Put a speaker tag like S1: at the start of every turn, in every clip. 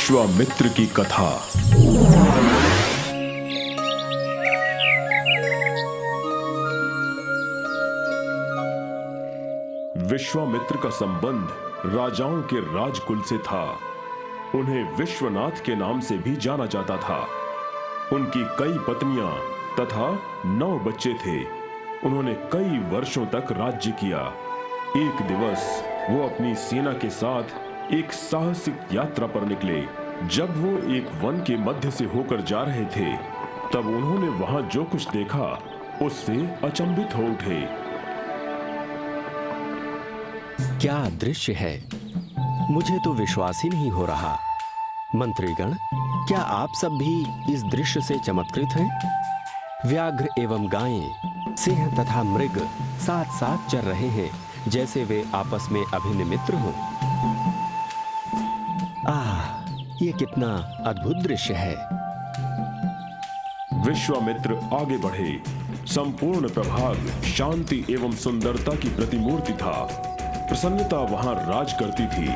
S1: विश्वामित्र की कथा। विश्वामित्र का संबंध राजाओं के राजकुल से था। उन्हें विश्वनाथ के नाम से भी जाना जाता था। उनकी कई पत्नियां तथा 9 बच्चे थे। उन्होंने कई वर्षों तक राज्य किया। एक दिवस वो अपनी सेना के साथ एक साहसिक यात्रा पर निकले। जब वो एक वन के मध्य से होकर जा रहे थे, तब उन्होंने वहां जो कुछ देखा उससे अचंभित हो उठे।
S2: क्या दृश्य है, मुझे तो विश्वास ही नहीं हो रहा। मंत्रीगण, क्या आप सब भी इस दृश्य से चमत्कृत हैं? व्याघ्र एवं गायें, सिंह तथा मृग साथ साथ चर रहे हैं, जैसे वे आपस में अभिन्न मित्र हों। ये कितना अद्भुत दृश्य है।
S1: विश्वामित्र आगे बढ़े। संपूर्ण प्रभाग शांति एवं सुंदरता की प्रतिमूर्ति था। प्रसन्नता वहां राज करती थी।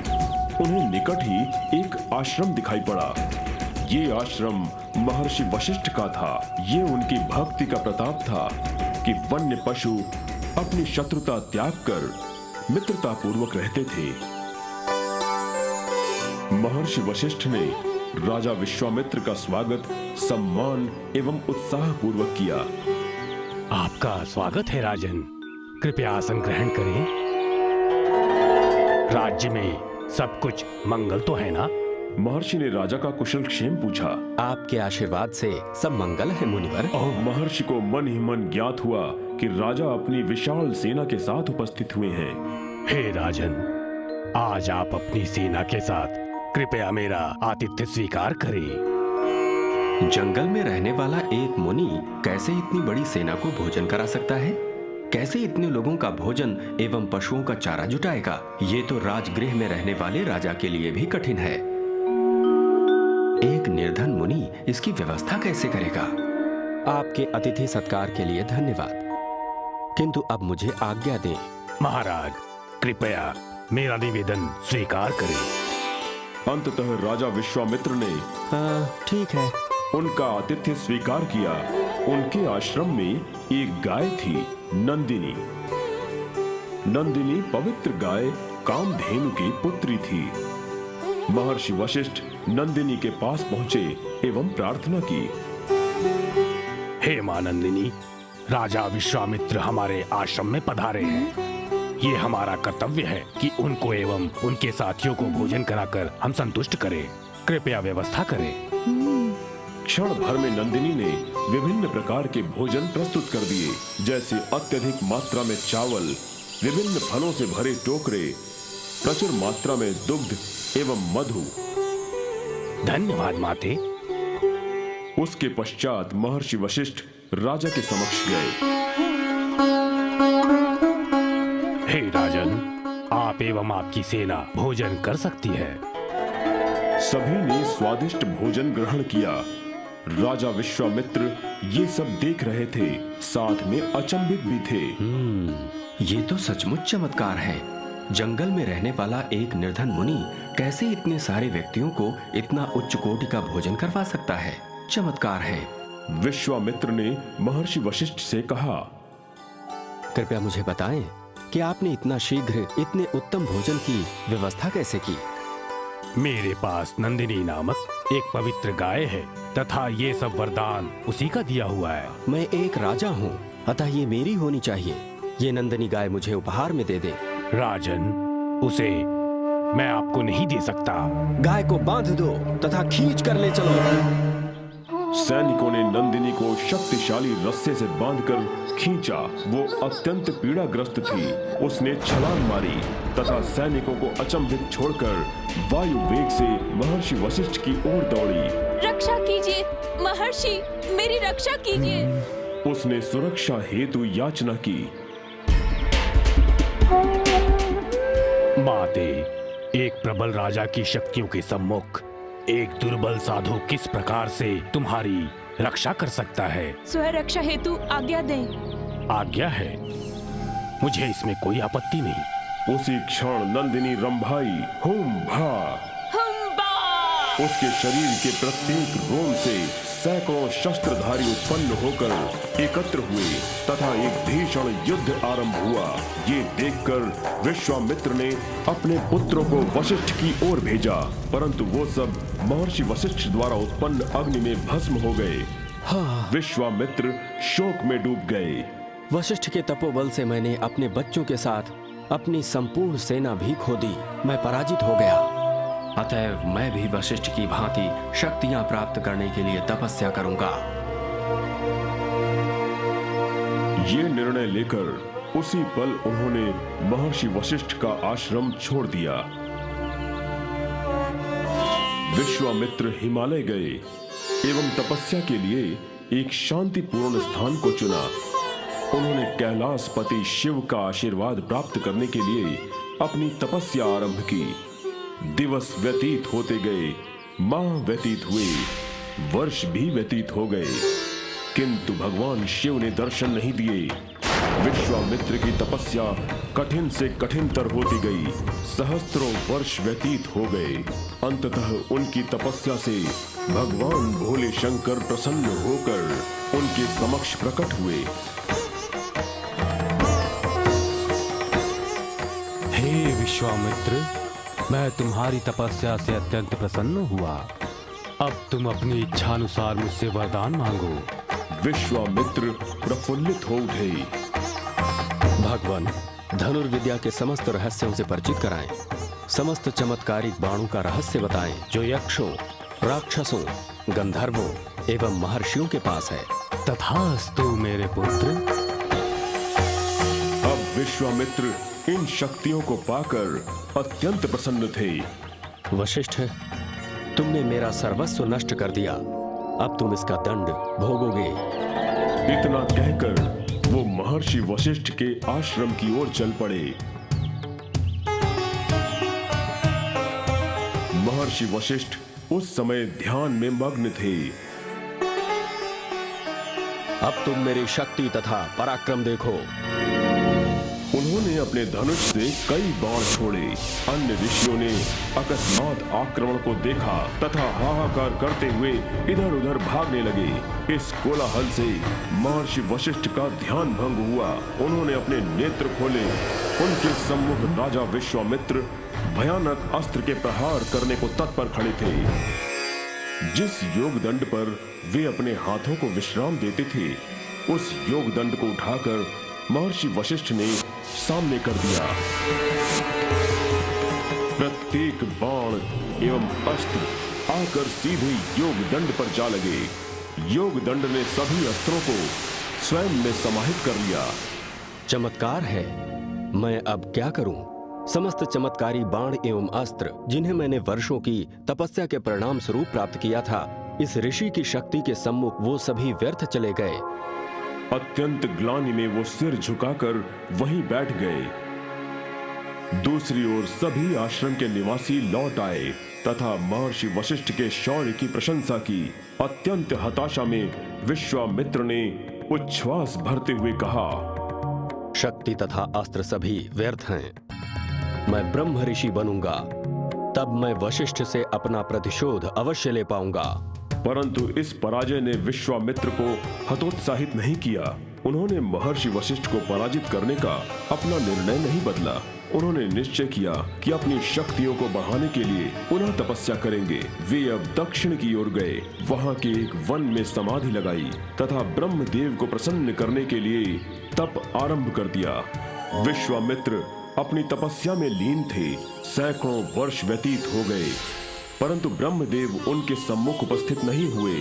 S1: उन्हें निकट ही एक आश्रम दिखाई पड़ा। ये आश्रम महर्षि वशिष्ठ का था। ये उनकी भक्ति का प्रताप था कि वन्य पशु अपनी शत्रुता त्याग कर मित्रता पूर्वक रहते थे। महर्षि वशिष्ठ ने राजा विश्वामित्र का स्वागत सम्मान एवं उत्साह पूर्वक किया।
S3: आपका स्वागत है राजन, कृपया आसन ग्रहण करें। राज्य में सब कुछ मंगल तो है ना?
S1: महर्षि ने राजा का कुशल क्षेम पूछा।
S2: आपके आशीर्वाद से सब मंगल है मुनिवर।
S1: महर्षि को मन ही मन ज्ञात हुआ कि राजा अपनी विशाल सेना के साथ उपस्थित हुए हैं।
S3: हे राजन, आज आप अपनी सेना के साथ कृपया मेरा आतिथ्य स्वीकार करें।
S2: जंगल में रहने वाला एक मुनि कैसे इतनी बड़ी सेना को भोजन करा सकता है? कैसे इतने लोगों का भोजन एवं पशुओं का चारा जुटाएगा? ये तो राजगृह में रहने वाले राजा के लिए भी कठिन है। एक निर्धन मुनि इसकी व्यवस्था कैसे करेगा? आपके अतिथि सत्कार के लिए धन्यवाद, किंतु अब मुझे आज्ञा दें।
S3: महाराज, कृपया मेरा निवेदन स्वीकार करें।
S1: अंततः राजा विश्वामित्र ने
S2: ठीक है,
S1: उनका आतिथ्य स्वीकार किया। उनके आश्रम में एक गाय थी, नंदिनी। नंदिनी पवित्र गाय कामधेनु की पुत्री थी। महर्षि वशिष्ठ नंदिनी के पास पहुंचे एवं प्रार्थना की।
S3: हे मां नंदिनी, राजा विश्वामित्र हमारे आश्रम में पधारे हैं। ये हमारा कर्तव्य है कि उनको एवं उनके साथियों को भोजन कराकर हम संतुष्ट करें। कृपया व्यवस्था करें।
S1: क्षण भर में नंदिनी ने विभिन्न प्रकार के भोजन प्रस्तुत कर दिए, जैसे अत्यधिक मात्रा में चावल, विभिन्न फलों से भरे टोकरे, प्रचुर मात्रा में दुग्ध एवं मधु।
S3: धन्यवाद माते।
S1: उसके पश्चात महर्षि वशिष्ठ राजा के समक्ष गए।
S3: हे राजन, आप एवं आपकी सेना भोजन कर सकती है।
S1: सभी ने स्वादिष्ट भोजन ग्रहण किया। राजा विश्वामित्र ये सब देख रहे थे, साथ में अचंभित भी थे।
S2: ये तो सचमुच चमत्कार है। जंगल में रहने वाला एक निर्धन मुनि कैसे इतने सारे व्यक्तियों को इतना उच्च कोटि का भोजन करवा सकता है? चमत्कार है।
S1: विश्वामित्र ने महर्षि वशिष्ठ से कहा,
S2: कृपया मुझे बताएं कि आपने इतना शीघ्र इतने उत्तम भोजन की व्यवस्था कैसे की?
S3: मेरे पास नंदिनी नामक एक पवित्र गाय है तथा ये सब वरदान उसी का दिया हुआ है।
S2: मैं एक राजा हूँ, अतः ये मेरी होनी चाहिए। ये नंदिनी गाय मुझे उपहार में दे दे।
S3: राजन, उसे मैं आपको नहीं दे सकता।
S2: गाय को बांध दो तथा खींच कर ले चलो।
S1: सैनिकों ने नंदिनी को शक्तिशाली रस्से से बांधकर खींचा। वो अत्यंत पीड़ाग्रस्त थी। उसने छलांग मारी तथा सैनिकों को अचंभित छोड़कर वायु वेग से महर्षि वशिष्ठ की ओर दौड़ी।
S4: रक्षा कीजिए महर्षि, मेरी रक्षा कीजिए।
S1: उसने सुरक्षा हेतु याचना की।
S3: माते, एक प्रबल राजा की शक्तियों के सम्मुख एक दुर्बल साधु किस प्रकार से तुम्हारी रक्षा कर सकता है?
S4: स्वरक्षा हेतु आज्ञा दें।
S3: आज्ञा है, मुझे इसमें कोई आपत्ति नहीं।
S1: उसी क्षण नंदिनी रंभाई हुम भा उसके शरीर के प्रत्येक रोम से सैकड़ों शस्त्रधारी उत्पन्न होकर एकत्र हुए तथा एक भीषण युद्ध आरंभ हुआ। ये देखकर विश्वामित्र ने अपने पुत्रों को वशिष्ठ की ओर भेजा, परंतु वो सब महर्षि वशिष्ठ द्वारा उत्पन्न अग्नि में भस्म हो गए। विश्वामित्र शोक में डूब गए।
S2: वशिष्ठ के तपोबल से मैंने अपने बच्चों के साथ अपनी संपूर्ण सेना भी खो दी। मैं पराजित हो गया। अतएव मैं भी वशिष्ठ की भांति शक्तियां प्राप्त करने के लिए तपस्या करूंगा।
S1: ये निर्णय लेकर उसी पल उन्होंने महर्षि वशिष्ठ का आश्रम छोड़ दिया। विश्वामित्र हिमालय गए एवं तपस्या के लिए एक शांतिपूर्ण स्थान को चुना। उन्होंने कैलाशपति शिव का आशीर्वाद प्राप्त करने के लिए अपनी तपस्या आरंभ की। दिवस व्यतीत होते गए, माह व्यतीत हुए, वर्ष भी व्यतीत हो गए, किंतु भगवान शिव ने दर्शन नहीं दिए। विश्वामित्र की तपस्या कठिन से कठिनतर होती गई। सहस्त्रों वर्ष व्यतीत हो गए। अंततः उनकी तपस्या से भगवान भोले शंकर प्रसन्न होकर उनके समक्ष प्रकट हुए।
S3: हे विश्वामित्र, मैं तुम्हारी तपस्या से अत्यंत प्रसन्न हुआ। अब तुम अपनी इच्छानुसार मुझसे वरदान मांगो।
S1: विश्वामित्र प्रफुल्लित हो उठे।
S2: भगवान, धनुर्विद्या के समस्त रहस्यों से परिचित कराएं। समस्त चमत्कारिक बाणों का रहस्य बताएं जो यक्षों, राक्षसों, गंधर्वों एवं महर्षियों के पास है।
S3: तथास्तु मेरे पुत्र।
S1: अब विश्वामित्र इन शक्तियों को पाकर अत्यंत प्रसन्न थे।
S2: वशिष्ठ, तुमने मेरा सर्वस्व नष्ट कर दिया। अब तुम इसका दंड भोगोगे।
S1: इतना कहकर वो महर्षि वशिष्ठ के आश्रम की ओर चल पड़े। महर्षि वशिष्ठ उस समय ध्यान में मग्न थे।
S2: अब तुम मेरी शक्ति तथा पराक्रम देखो।
S1: उन्होंने अपने धनुष से कई बाण छोड़े। अन्य ऋषियों ने अकस्मात आक्रमण को देखा तथा हाहाकार करते हुए इधर उधर भागने लगे। इस कोलाहल से महर्षि वशिष्ठ का ध्यान भंग हुआ। उन्होंने अपने नेत्र खोले। उनके सम्मुख राजा विश्वामित्र भयानक अस्त्र के प्रहार करने को तत्पर खड़े थे। जिस योग दंड पर वे अपने हाथों को विश्राम देते थे, उस योग दंड को उठाकर महर्षि वशिष्ठ ने सामने कर दिया। प्रत्येक बाण एवं अस्त्र आकर सीधे योग दंड पर जा लगे। योग दंड ने सभी अस्त्रों को स्वयं में समाहित कर लिया।
S2: चमत्कार है। मैं अब क्या करूं? समस्त चमत्कारी बाण एवं अस्त्र जिन्हें मैंने वर्षों की तपस्या के परिणाम स्वरूप प्राप्त किया था, इस ऋषि की शक्ति के सम्मुख वो सभी व्यर्थ चले गए।
S1: अत्यंत ग्लानि में वो सिर झुकाकर वहीं बैठ गए। दूसरी ओर सभी आश्रम के निवासी लौट आए तथा महर्षि वशिष्ठ के शौर्य की प्रशंसा की। अत्यंत हताशा में विश्वामित्र ने उच्छ्वास भरते हुए कहा,
S2: शक्ति तथा अस्त्र सभी व्यर्थ हैं। मैं ब्रह्म ऋषि बनूंगा, तब मैं वशिष्ठ से अपना प्रतिशोध अवश्य ले पाऊंगा।
S1: परंतु इस पराजय ने विश्वामित्र को हतोत्साहित नहीं किया। उन्होंने महर्षि वशिष्ठ को पराजित करने का अपना निर्णय नहीं बदला। उन्होंने निश्चय किया कि अपनी शक्तियों को बढ़ाने के लिए पुनः तपस्या करेंगे। वे अब दक्षिण की ओर गए, वहां के एक वन में समाधि लगाई तथा ब्रह्मदेव को प्रसन्न करने के लिए तप आरंभ कर दिया। विश्वामित्र अपनी तपस्या में लीन थे। सैकड़ों वर्ष व्यतीत हो गए, परंतु ब्रह्मदेव उनके सम्मुख उपस्थित नहीं हुए।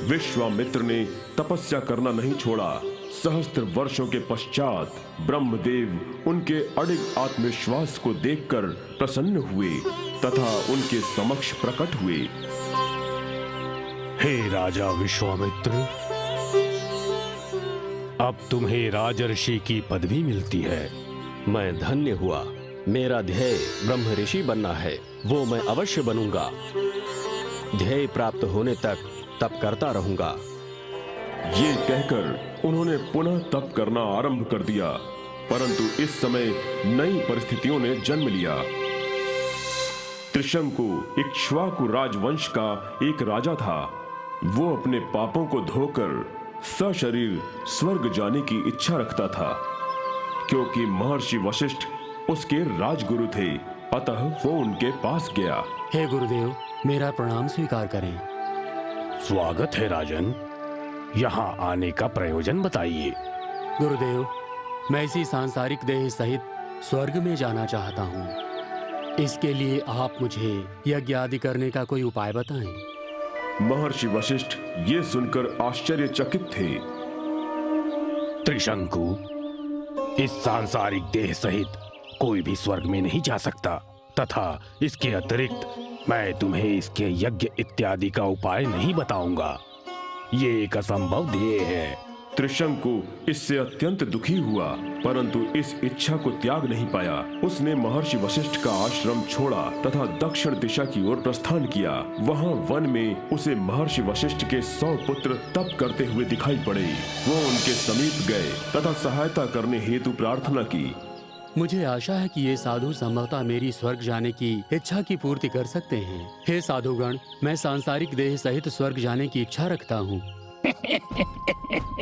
S1: विश्वामित्र ने तपस्या करना नहीं छोड़ा। सहस्त्र वर्षों के पश्चात ब्रह्मदेव उनके अडिग आत्मविश्वास को देखकर प्रसन्न हुए तथा उनके समक्ष प्रकट हुए।
S3: हे राजा विश्वामित्र, अब तुम्हें राजर्षि की पदवी मिलती है।
S2: मैं धन्य हुआ। मेरा ध्येय ब्रह्म ऋषि बनना है, वो मैं अवश्य बनूंगा। ध्येय प्राप्त होने तक तप करता रहूंगा।
S1: ये कहकर उन्होंने पुनः तप करना आरंभ कर दिया, परंतु इस समय नई परिस्थितियों ने जन्म लिया। त्रिशंकु इक्ष्वाकु राजवंश का एक राजा था। वो अपने पापों को धोकर सशरीर स्वर्ग जाने की इच्छा रखता था। क्योंकि महर्षि वशिष्ठ उसके राजगुरु थे, अतः वो उनके पास गया।
S2: हे गुरुदेव, मेरा प्रणाम स्वीकार करें।
S3: स्वागत है राजन। यहाँ आने का प्रयोजन बताइए।
S2: गुरुदेव, मैं इसी सांसारिक देह सहित स्वर्ग में जाना चाहता हूँ। इसके लिए आप मुझे यज्ञ आदि करने का कोई उपाय बताएं।
S1: महर्षि वशिष्ठ ये सुनकर आश्चर्यचकित थे।
S3: त्रिशंकु, इस सांसारिक देह सहित कोई भी स्वर्ग में नहीं जा सकता, तथा इसके अतिरिक्त मैं तुम्हें इसके यज्ञ इत्यादि का उपाय नहीं बताऊंगा। ये एक असंभव ध्येय है।
S1: त्रिशंकु इससे अत्यंत दुखी हुआ, परंतु इस इच्छा को त्याग नहीं पाया। उसने महर्षि वशिष्ठ का आश्रम छोड़ा तथा दक्षिण दिशा की ओर प्रस्थान किया। वहाँ वन में उसे महर्षि वशिष्ठ के 100 पुत्र तप करते हुए दिखाई पड़े। वो उनके समीप गए तथा सहायता करने हेतु प्रार्थना की।
S2: मुझे आशा है कि ये साधु संभवतः मेरी स्वर्ग जाने की इच्छा की पूर्ति कर सकते हैं। हे साधुगण, मैं सांसारिक देह सहित स्वर्ग जाने की इच्छा रखता हूँ।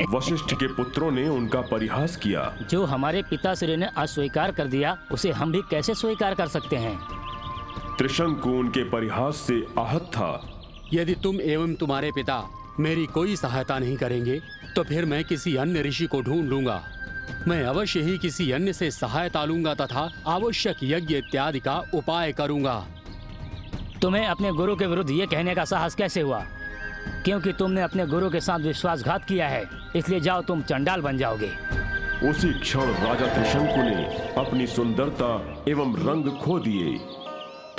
S1: वशिष्ठ के पुत्रों ने उनका परिहास किया।
S5: जो हमारे पिताश्री ने अस्वीकार कर दिया, उसे हम भी कैसे स्वीकार कर सकते हैं?
S1: त्रिशंकु उनके परिहास से आहत था।
S2: यदि तुम एवं तुम्हारे पिता मेरी कोई सहायता नहीं करेंगे, तो फिर मैं किसी अन्य ऋषि को ढूंढ लूंगा। मैं अवश्य ही किसी अन्य से सहायता लूंगा तथा आवश्यक यज्ञ इत्यादि का उपाय करूंगा।
S5: तुम्हें अपने गुरु के विरुद्ध ये कहने का साहस कैसे हुआ? क्योंकि तुमने अपने गुरु के साथ विश्वासघात किया है, इसलिए जाओ, तुम चंडाल बन जाओगे।
S1: उसी क्षण राजा त्रिशंकु ने अपनी सुंदरता एवं रंग खो दिए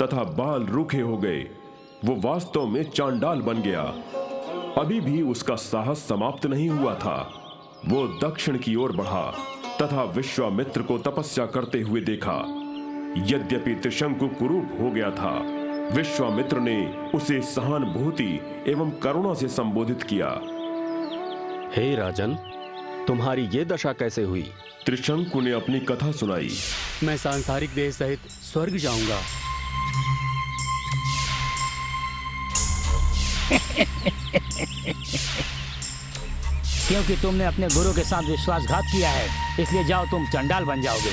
S1: तथा बाल रूखे हो गए। वो वास्तव में चांडाल बन गया। अभी भी उसका साहस समाप्त नहीं हुआ था। वो दक्षिण की ओर बढ़ा तथा विश्वामित्र को तपस्या करते हुए देखा। यद्यपि त्रिशंकु कुरूप हो गया था, विश्वामित्र ने उसे सहानुभूति एवं करुणा से संबोधित किया।
S2: हे राजन, तुम्हारी ये दशा कैसे हुई?
S1: त्रिशंकु ने अपनी कथा सुनाई।
S2: मैं सांसारिक देह सहित स्वर्ग जाऊंगा।
S5: क्योंकि तुमने अपने गुरु के साथ विश्वासघात किया है, इसलिए जाओ, तुम चंडाल बन जाओगे।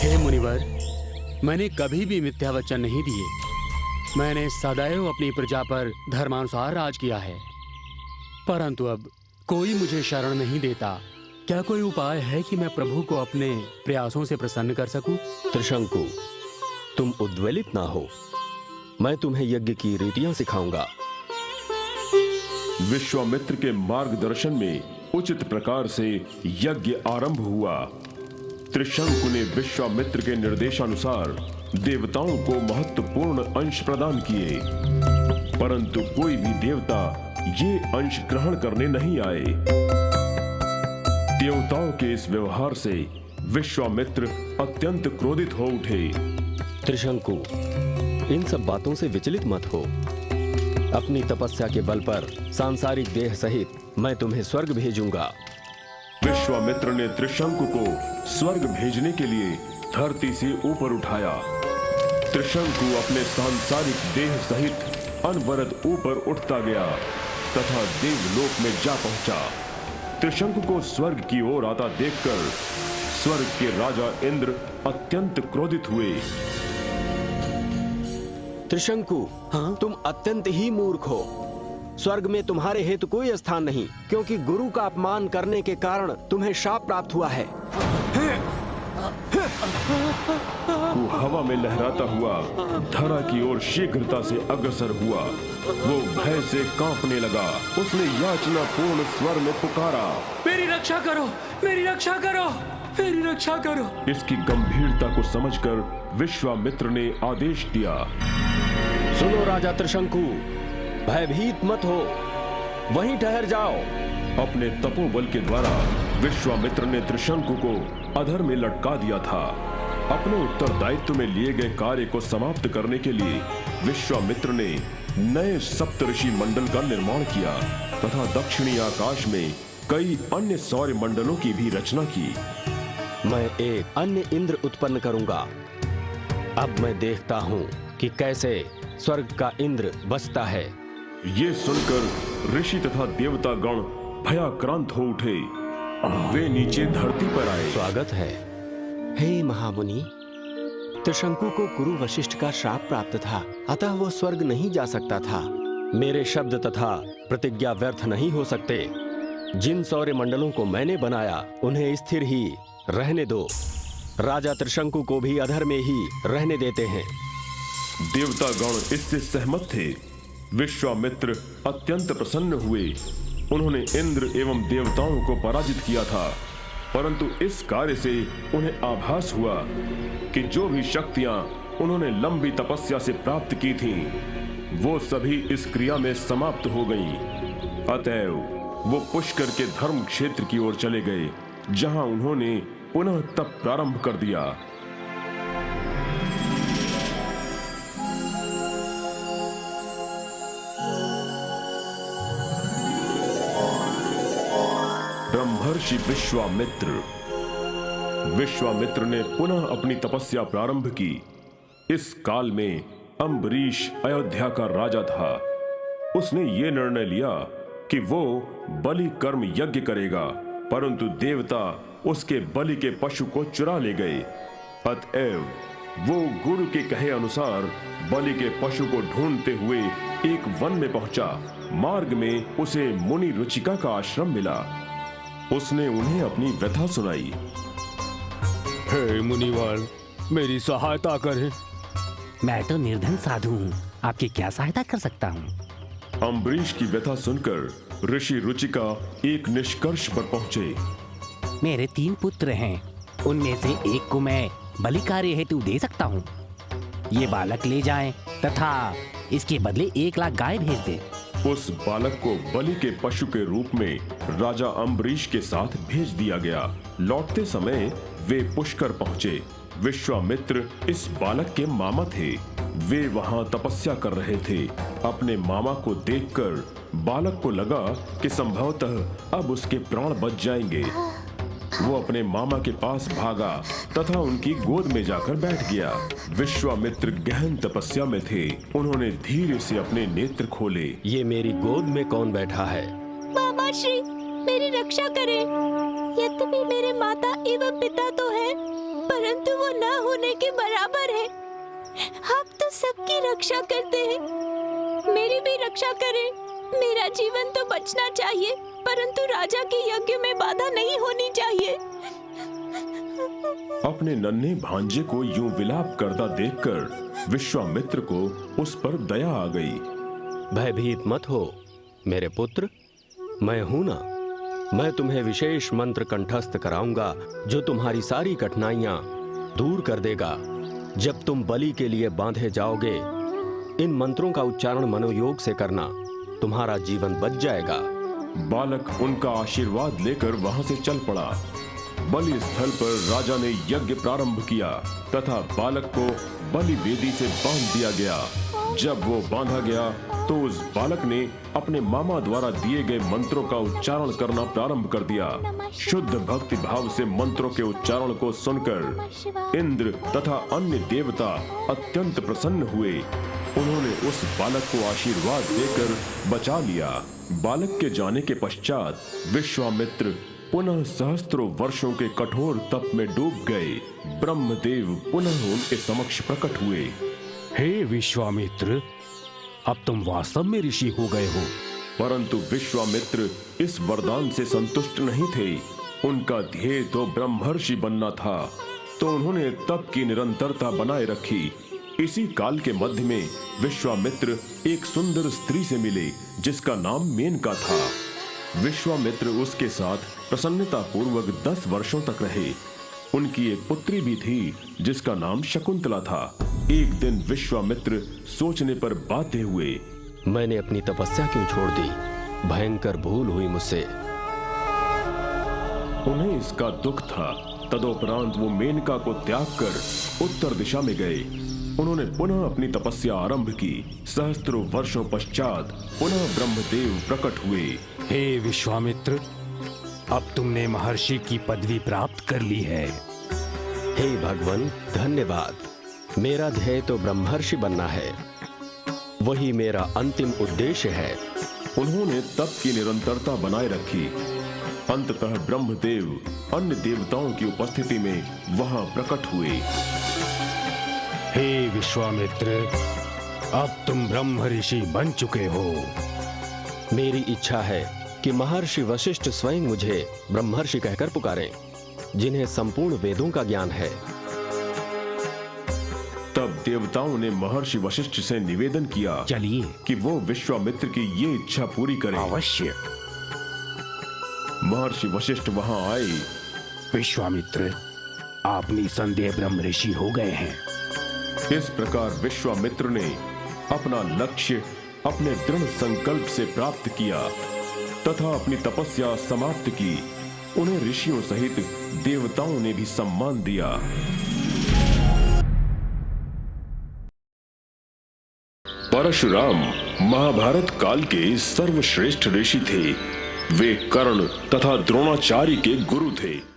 S2: हे मुनिवर, मैंने कभी भी मिथ्या वचन नहीं दिए। मैंने सदैव अपनी प्रजा पर धर्मानुसार राज किया है, परंतु अब कोई मुझे शरण नहीं देता। क्या कोई उपाय है कि मैं प्रभु को अपने प्रयासों से प्रसन्न कर सकूं?
S6: त्रिशंकु, तुम उद्वेलित ना हो। मैं तुम्हें यज्ञ की रीतियां सिखाऊंगा।
S1: विश्वामित्र के मार्गदर्शन में उचित प्रकार से यज्ञ आरंभ हुआ। त्रिशंकु ने विश्वामित्र के निर्देशानुसार देवताओं को महत्वपूर्ण अंश प्रदान किए, परंतु कोई भी देवता ये अंश ग्रहण करने नहीं आए। देवताओं के इस व्यवहार से विश्वामित्र अत्यंत क्रोधित हो उठे।
S6: त्रिशंकु, इन सब बातों से विचलित मत हो। अपनी तपस्या के बल पर सांसारिक देह सहित मैं तुम्हें स्वर्ग भेजूंगा।
S1: विश्वामित्र ने त्रिशंकु को स्वर्ग भेजने के लिए धरती से ऊपर उठाया। त्रिशंकु अपने सांसारिक देह सहित अनवरत ऊपर उठता गया तथा देवलोक में जा पहुंचा। त्रिशंकु को स्वर्ग की ओर आता देखकर स्वर्ग के राजा इंद्र अत्यंत क्रोधित हुए।
S6: त्रिशंकु,
S2: हाँ?
S6: तुम अत्यंत ही मूर्ख हो। स्वर्ग में तुम्हारे हेतु कोई स्थान नहीं, क्योंकि गुरु का अपमान करने के कारण तुम्हें शाप प्राप्त हुआ है।
S1: वो हवा में लहराता हुआ धरा की ओर शीघ्रता से अग्रसर हुआ। वो भय से कांपने लगा। उसने याचना पूर्ण स्वर में पुकारा,
S2: मेरी रक्षा करो, मेरी रक्षा करो, मेरी रक्षा करो।
S1: इसकी गंभीरता को समझकर विश्वामित्र ने आदेश दिया,
S6: सुनो राजा त्रिशंकु, भयभीत मत हो, वहीं ठहर जाओ।
S1: अपने तपोबल के द्वारा विश्वामित्र ने त्रिशंकु को अधर में लटका दिया था। अपने उत्तरदायित्व में लिए गए कार्य को समाप्त करने के लिए विश्वामित्र ने नए सप्तऋषि मंडल का निर्माण किया तथा दक्षिणी आकाश में कई अन्य सौर्य मंडलों की भी रचना की।
S6: मैं एक अन्य इंद्र उत्पन्न करूंगा।
S2: अब मैं देखता हूँ कि कैसे स्वर्ग का इंद्र बचता है।
S1: ये सुनकर ऋषि तथा देवता गण भयाक्रांत हो उठे। वे नीचे धरती पर आए।
S2: स्वागत है। हे महामुनि, त्रिशंकु को कुरु वशिष्ठ का श्राप प्राप्त था, अतः वो स्वर्ग नहीं जा सकता था। मेरे शब्द तथा प्रतिज्ञा व्यर्थ नहीं हो सकते। जिन सौर्य मंडलों को मैंने बनाया उन्हें स्थिर ही रहने दो। राजा त्रिशंकु को भी अधर में ही रहने देते हैं।
S1: देवता गण इससे सहमत थे। विश्वामित्र अत्यंत प्रसन्न हुए। उन्होंने इंद्र एवं देवताओं को पराजित किया था, परंतु इस कार्य से उन्हें आभास हुआ कि जो भी शक्तियां उन्होंने लंबी तपस्या से प्राप्त की थीं, वो सभी इस क्रिया में समाप्त हो गईं। अतएव वो पुष्कर के धर्म क्षेत्र की ओर चले गए, जहां उन्होंने पुनः तप प्रारंभ कर दिया। ब्रह्मर्षि विश्वामित्र ने पुनः अपनी तपस्या प्रारंभ की। इस काल में अम्बरीश अयोध्या का राजा था। उसने ये निर्णय लिया कि वो बलि कर्म यज्ञ करेगा, परंतु देवता उसके बलि के पशु को चुरा ले गए। अतएव वो गुरु के कहे अनुसार बलि के पशु को ढूंढते हुए एक वन में पहुंचा। मार्ग में उसे मुनि रुचिका का आश्रम मिला। उसने उन्हें अपनी व्यथा सुनाई।
S3: हे मुनिवर, मेरी सहायता करें।
S7: मैं तो निर्धन साधु हूँ, आपकी क्या सहायता कर सकता हूँ?
S1: अम्बरीश की व्यथा सुनकर ऋषि रुचिका एक निष्कर्ष पर पहुंचे।
S7: मेरे 3 पुत्र हैं, उनमें से एक को मैं बलि कार्य हेतु दे सकता हूँ। ये बालक ले जाएं तथा इसके बदले 1 लाख गाय भेज दें।
S1: उस बालक को बलि के पशु के रूप में राजा अम्बरीश के साथ भेज दिया गया। लौटते समय वे पुष्कर पहुंचे। विश्वामित्र इस बालक के मामा थे। वे वहां तपस्या कर रहे थे। अपने मामा को देखकर बालक को लगा कि संभवतः अब उसके प्राण बच जाएंगे। वो अपने मामा के पास भागा तथा उनकी गोद में जाकर बैठ गया। विश्वामित्र गहन तपस्या में थे। उन्होंने धीरे से अपने नेत्र खोले।
S2: ये मेरी गोद में कौन बैठा है?
S4: मामा श्री, मेरी रक्षा करें। यद्यपि मेरे माता एवं पिता तो हैं, परंतु वो न होने के बराबर है। आप तो सबकी रक्षा करते हैं, मेरी भी रक्षा करें। मेरा जीवन तो बचना चाहिए, परंतु राजा के यज्ञ में बाधा नहीं होनी चाहिए।
S1: अपने नन्हे भांजे को यूं विलाप करता देखकर विश्वामित्र को उस पर दया आ गई।
S2: भयभीत मत हो मेरे पुत्र, मैं हूं ना। मैं तुम्हें विशेष मंत्र कंठस्थ कराऊंगा जो तुम्हारी सारी कठिनाइयां दूर कर देगा। जब तुम बलि के लिए बांधे जाओगे, इन मंत्रों का उच्चारण मनोयोग से करना, तुम्हारा जीवन बच जाएगा।
S1: बालक उनका आशीर्वाद लेकर वहां से चल पड़ा। बलि स्थल पर राजा ने यज्ञ प्रारंभ किया तथा बालक को बलि वेदी से बांध दिया गया। जब वो बांधा गया तो उस बालक ने अपने मामा द्वारा दिए गए मंत्रों का उच्चारण करना प्रारंभ कर दिया। शुद्ध भक्ति भाव से मंत्रों के उच्चारण को सुनकर इंद्र तथा अन्य देवता अत्यंत प्रसन्न हुए। उन्होंने उस बालक को आशीर्वाद देकर बचा लिया। बालक के जाने के पश्चात विश्वामित्र पुनः सहस्त्रों वर्षों के कठोर तप में डूब गए। ब्रह्मदेव पुनः उनके समक्ष प्रकट हुए।
S3: हे विश्वामित्र, अब तुम वास्तव में ऋषि हो गए हो।
S1: परंतु विश्वामित्र इस वरदान से संतुष्ट नहीं थे। उनका ध्येय तो ब्रह्मर्षि बनना था, तो उन्होंने तप की निरंतरता बनाए रखी। इसी काल के मध्य में विश्वामित्र एक सुंदर स्त्री से मिले जिसका नाम मेनका था। विश्वामित्र उसके साथ प्रसन्नता पूर्वक 10 वर्षों तक रहे। उनकी एक पुत्री भी थी जिसका नाम शकुंतला था। एक दिन विश्वामित्र सोचने पर बाध्य हुए।
S2: मैंने अपनी तपस्या क्यों छोड़ दी? भयंकर भूल हुई मुझसे।
S1: उन्हें इसका दुख था। तदोपरांत वो मेनका को त्याग कर उत्तर दिशा में गए। उन्होंने पुनः अपनी तपस्या आरंभ की। सहस्त्रों वर्षों पश्चात पुनः ब्रह्मदेव प्रकट हुए।
S3: हे विश्वामित्र, अब तुमने महर्षि की पदवी प्राप्त कर ली है।
S2: हे भगवान, धन्यवाद।
S6: मेरा ध्येय तो ब्रह्मर्षि बनना है, वही मेरा अंतिम उद्देश्य है।
S1: उन्होंने तप की निरंतरता बनाए रखी। अंततः ब्रह्मदेव अन्य देवताओं की उपस्थिति में वहां प्रकट हुए।
S3: हे विश्वामित्र, अब तुम ब्रह्म ऋषि बन चुके हो।
S6: मेरी इच्छा है कि महर्षि वशिष्ठ स्वयं मुझे ब्रह्मर्षि कहकर पुकारें, जिन्हें संपूर्ण वेदों का ज्ञान है।
S1: तब देवताओं ने महर्षि वशिष्ठ से निवेदन किया
S7: चलिए।
S1: कि वो विश्वामित्र की ये इच्छा पूरी करें।
S3: अवश्य।
S1: महर्षि वशिष्ठ वहां आए।
S3: विश्वामित्र, आप निसंदेह ब्रह्म ऋषि हो गए हैं।
S1: इस प्रकार विश्वामित्र ने अपना लक्ष्य अपने दृढ़ संकल्प से प्राप्त किया तथा अपनी तपस्या समाप्त की। उन्हें ऋषियों सहित देवताओं ने भी सम्मान दिया। परशुराम महाभारत काल के सर्वश्रेष्ठ ऋषि थे। वे कर्ण तथा द्रोणाचार्य के गुरु थे।